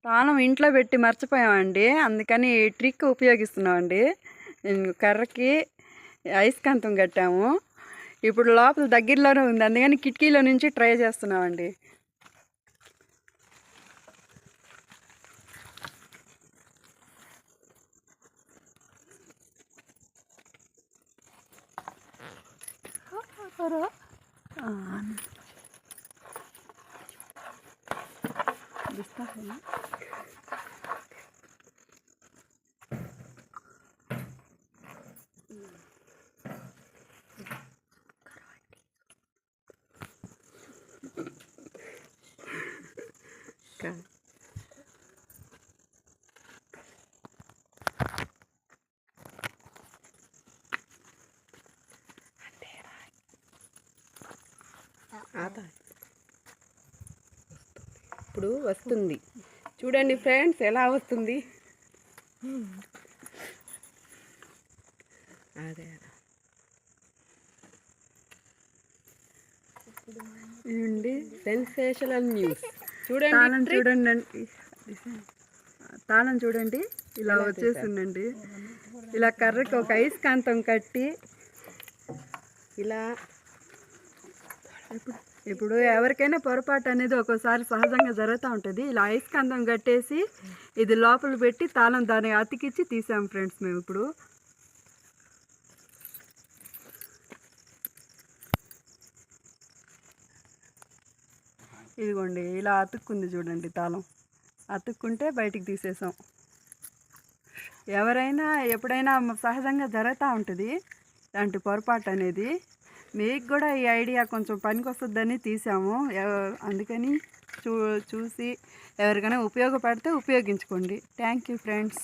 తాళం ఇంట్లో పెట్టి మర్చిపోయామండి, అందుకని ఈ ట్రిక్ ఉపయోగిస్తున్నామండి. కర్రకి అయస్కాంతం కట్టాము. ఇప్పుడు లోపల దగ్గరలోనే ఉంది, అందుకని కిటికీలో నుంచి ట్రై చేస్తున్నామండి. ఇప్పుడు వస్తుంది చూడండి ఫ్రెండ్స్, ఎలా వస్తుంది. అదే ఇదండి సెన్సేషనల్ న్యూస్. చూడండి తాళం చూడండి, ఇలా వచ్చేసిందండి. ఇలా కర్రకి ఒక అయస్కాంతం కట్టి ఇలా ఇప్పుడు ఎవరికైనా పొరపాటు అనేది ఒక్కోసారి సహజంగా జరుగుతూ ఉంటుంది. ఇలా అయస్కాంతం కట్టేసి ఇది లోపల పెట్టి తాళం దాన్ని అతికిచ్చి తీసాం ఫ్రెండ్స్ మేము. ఇప్పుడు ఇదిగోండి ఇలా అతుక్కుంది చూడండి, తాళం అతుక్కుంటే బయటికి తీసేసాం. ఎవరైనా ఎప్పుడైనా సహజంగా జరుగుతూ ఉంటుంది ఇలాంటి పొరపాటు అనేది. మీకు కూడా ఈ ఐడియా కొంచెం పనికి వస్తుందని తీసాము, అందుకని చూసి ఎవరికైనా ఉపయోగపడితే ఉపయోగించుకోండి. Thank you friends.